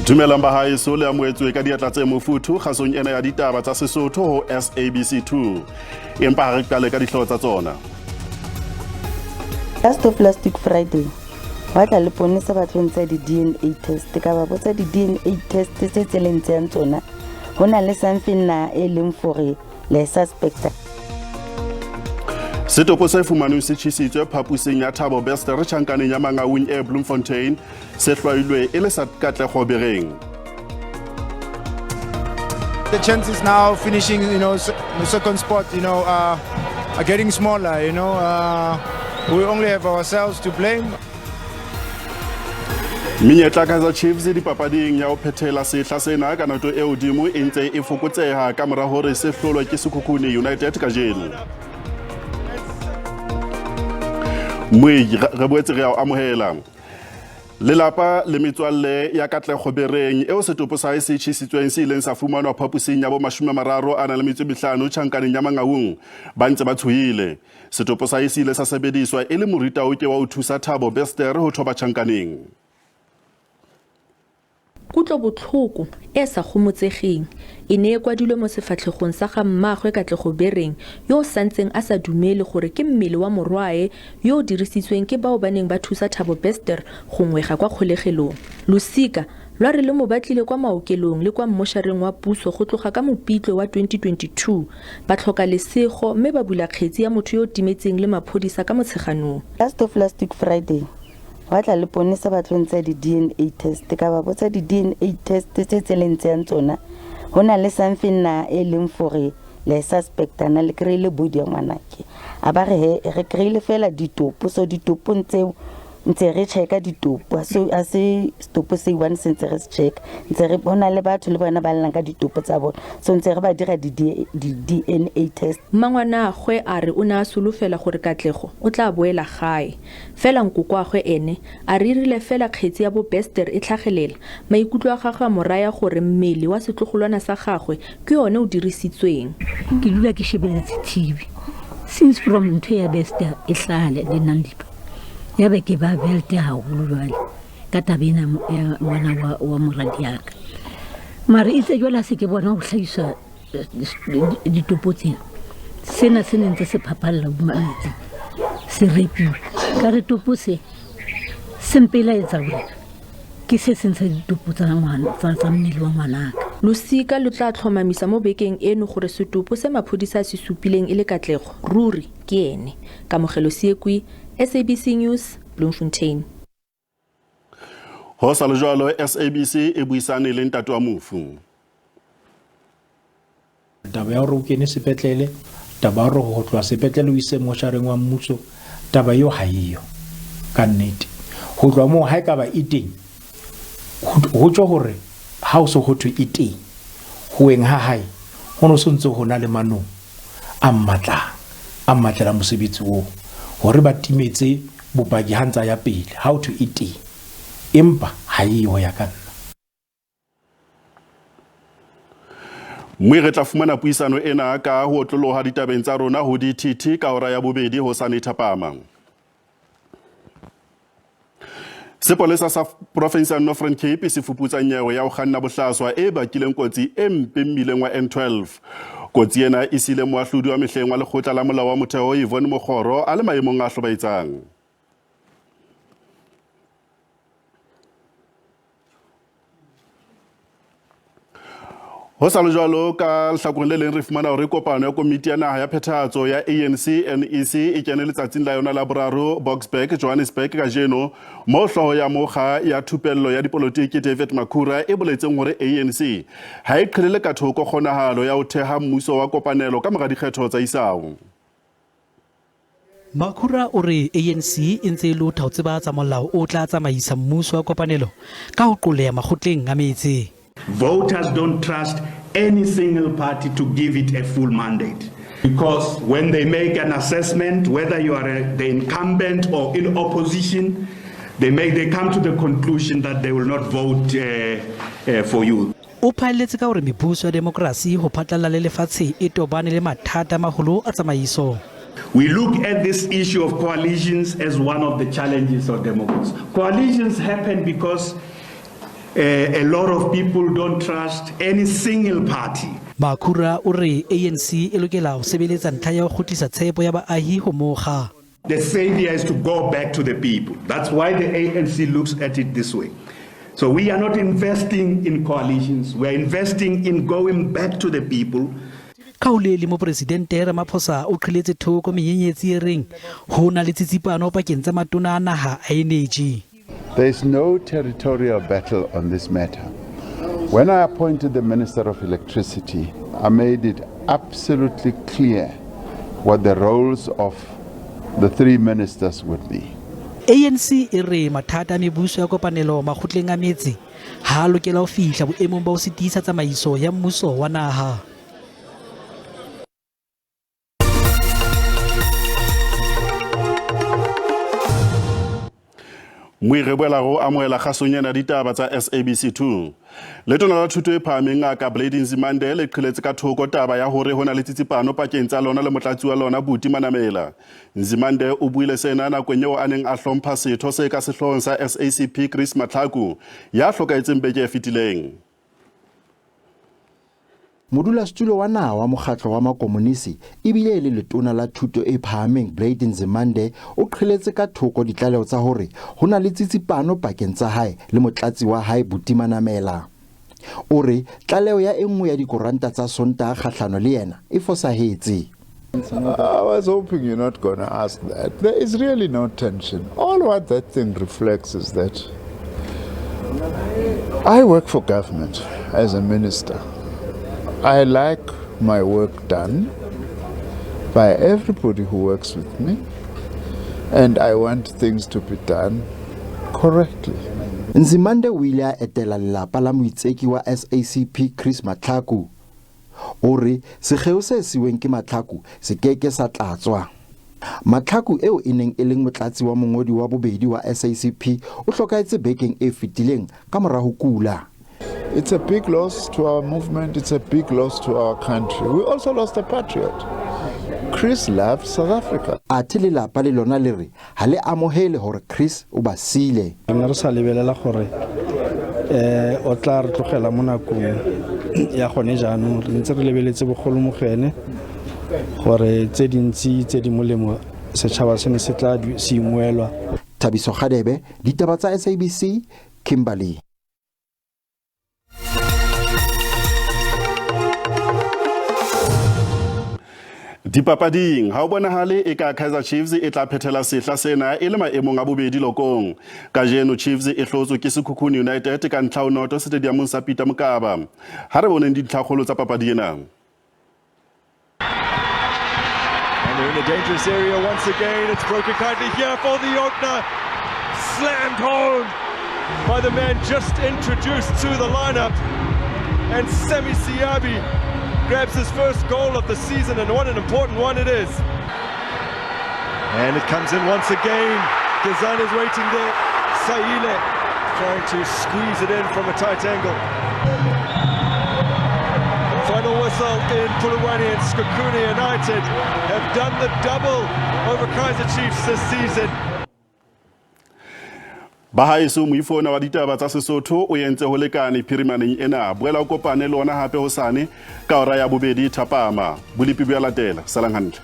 Dumelang bahaeso le amoetswe ka diatla tse mofuthu kgasong ena ya ditaba tsa Sesotho ho SABC 2. Empa re qale ka dihlooho tsa tsona. Last of last week Friday, wa tla le ponisa bathong tsa di DNA test ka ba botsa di DNA test tse tseleng tsa tsona. Hona le something na e leng for le suspect. Setopo se fumanweng se tjhisitswe phapusing ya Thabo Bester tjhankaneng ya Mangaung e Bloemfontein se hlwailwe e le sa katlego bereng. The chances now finishing, the second spot, are getting smaller. We only have ourselves to blame. Menyetla Kaizer Chiefs dipapading ya ho phethela sehla sena ka nato e hodimo e ntse e fokotseha ka mora hore se hlolwa ke Sekhukhune United kajeno. Mwe re boetse re a amohela lelapa le metswalle ya katlego bereng eo setopo sa se tjhisitsweng se ileng sa fumanwa phapusing ya bo 35 tjhankaneng ya Mangaung ba ntse ba tshohile. Setopo sa se ile sa sebediswa e le morita o ke wa ho thusa Thabo Bester ho thoba tjhankaneng. Kutlo botlhoko e sa gomotsegeng e ne e kwadilwe mo sefatlhegong sa ga mmagwe Katlego bereng yo santseng a sa dumele gore ke mmele wa morwae yo dirisitsweng ke bao baneng ba thusa Thabo Bester go ngwega kwa kgolegelong. Losika lwa re le mo batlile kwa maokelong le kwa mmoshareng wa puso go tloga ka Mopitlwe wa 2022 ba tlhoka lesego mme ba bula kgetsi ya motho yo timetseng le maphodisa ka motsheganong. Last of last week Friday, wa tla le ponisa bathong tsa di DNA test ka ba botsa di DNA test tse tseleng tsa tsona. Hona le something na e leng for le suspect na le kreile body ya ngwanake a ba re kreile fela ditopo so ditopo ntse re checka ditopo so a se stopo se one sense re check ntse re bona le batho le bona ba llang ka ditopo tsa bona so ntse re ba dira di DNA test. Mangwana gwe a re o ne a solofela gore Katlego o tla boela gae fela nkoko gwe ene a ririle fela kgetsi ya bo Bester e tlhagelela maikutlo a gagwe moraya gore mmele wa setlogolwana sa gagwe ke yone o dirisitsweng. Ke dula ke shebeletse TV since from ntho ya Bester e hlale le Nandipa ya be ke ba belte haholo jwale ka tabena ya ngwana wa moradiaka mara itse jwala se ke bona ho hlahisa ditopotseng sena se ntse se phapalla bomatsi se repi ka re topose sempela etsa bona ke se sentse ditopotsa ngwana tsa mmele wa ngwanaka. Losika lo tla tlhomamisa mo bekeng eno gore setopo se maphodisa se supileng e le Katlego ruri ke ene. Kamogelo Siekwi, SABC News, Bloemfontein. Ho sa le jwalo SABC e buisane le ntate wa mofu. Taba ya hore o kene sepetlele, taba ya hore ho tloha sepetlele o ise moshareng wa mmuso, taba yo ha eyo ka nnete. Ho tloha moo ha eka ba iteng ho tjho hore ha o so ho thwe iteng hoeng ha hae ho no sontse ho na le manong a mmatla mosebetsi o hore ba timetse bopaki ha ntsa ya pele ha o thwe iteng empa ha eyo ya ka nna. Mwe re tla fumana puisano ena ka ho otloloha ditabeng tsa rona ho DTT ka hora ya bobedi ho sa Ditaba. Sepolesa sa province ya Northern Cape se fuputsa nyewe ya ho kganna bohlaswa e bakileng kotsi e mpe mmileng wa N12. Kotsi ena e sile moahlodi wa mehleng wa lekgotla la molao wa motheo Yvonne Mogoro a le maemong a hlobaetsang. Ho sa le jwalo ka lehlakoreng le leng re fumana hore kopano ya komiti ya naha ya phethahatso ya ANC NEC e kene letsatsing la yona la boraro Boksburg Johannesburg kajeno moo hlooho ya mokga ya thupello ya dipolotiki David Makhura e boletseng hore ANC ha e qhelele ka thoko kgonahalo ya ho theha mmuso wa kopanelo ka mora dikgetho tsa isao. Makhura o re ANC e ntse e le thaotse ba tsa molao o tla tsamaisa mmuso wa kopanelo ka ho qoleha makgotleng a metse. Voters don't trust any single party to give it a full mandate. Because when they make an assessment, whether you are the incumbent or in opposition, they come to the conclusion that they will not vote for you. O phaelletse ka hore mebuso ya demokrasi ho phatlalla le lefatshe e tobane le mathata maholo a tsamaiso. We look at this issue of coalitions as one of the challenges of democracy. Coalitions happen because A lot of people don't trust any single party. Makhura o re ANC e lokela ho sebeletsa ntlha ya ho kgutlisa tshepo ya baahi ho mokga. The savior is to go back to the people. That's why the ANC looks at it this way. So we are not investing in coalitions. We are investing in going back to the people. Kauleli mo presidente Ramaphosa o qhiletse thoko menyenyetsi e reng ho na le tsitsipano pakeng tsa matona a naha a energy. There is no territorial battle on this matter. When I appointed the Minister of Electricity, I made it absolutely clear what the roles of the three ministers would be. ANC e re mathata a mebuso ya kopanelo makgotleng a metse ha lokela ho fihla boemong ba ho sitisa tsamaiso ya mmuso wa naha. Moirebela go amoela gasonyana ditaba tsa SABC 2. Letona la thuto e phahameng ngaka Blade Nzimande le qhiletse ka thoko taba ya hore hona le tsitsipano pakeng tsa lona le motlatsi wa lona Buti Manamela. Nzimande o buile sena nakong eo a neng a hlompha setho se ka sehloohong sa SACP Chris Matlaku ya hlokaetseng beke e fetileng. Modulasetulo wa naha wa mokgatlo wa makomonisi ebile le letona la thuto e phahameng Blade Nzimande o qhiletse ka thoko ditlaleho tsa hore hona le tsitsipano pakeng tsa hae le motlatsi wa hae Buti Manamela. O re tlaleho ya enngwe ya dikoranta tsa Sontaga kgahlano le yena e fosahetse. I was hoping you're not going to ask that. There is really no tension. All what that thing reflects is that I work for government as a minister. I like my work done by everybody who works with me, and I want things to be done correctly. Nzimande o ile a etela lelapa la moitseki wa SACP Chris Matlaku. O re sekgeo se siweng ke Matlaku se keke sa tlatswa. Matlaku eo e neng e leng motlatsi wa mongodi wa bobedi wa SACP o hlokaetse bekeng e fetileng ka mora ho kula. It's a big loss to our movement. It's a big loss to our country. We also lost a patriot. Chris loved South Africa. Ati lelapa le lona le re ha le amohele hore Chris o ba sile. Nna re sa lebelela gore o tla re tlogela mo nakong ya gone jaanong re ntse re lebeletse bogolo mogene gore tse dintsi tse di molemo setšhaba sene se tla se imwelwa. Thabiso Gadebe, ditaba tsa SABC, Kimberley. Dipapading ha o bonahale e ka Kaizer Chiefs e tla phethela sehla sena e le maemong a bobedi lokong. Kajeno Chiefs e hlotswe ke Sekhukhune United ka ntlha noto stadiumong sa Peter Mokaba. Ha re boneng ditlhagolo tsa papadi ena. And they're in a dangerous area once again. It's broken kindly here for the opener. Slammed home by the man just introduced to the lineup. And Semi Siabi grabs his first goal of the season, and what an important one it is. And it comes in once again. Gazan is waiting there. Saile trying to squeeze it in from a tight angle. Final whistle in Puluwani, and Sekhukhune United have done the double over Kaizer Chiefs this season. Bahaeso moifona wa ditaba tsa Sesotho o yentse ho lekane phirimaneng ena boela o kopane le ona hape hosane ka hora ya bobedi thapama. Bolipi bua latela salang hantle.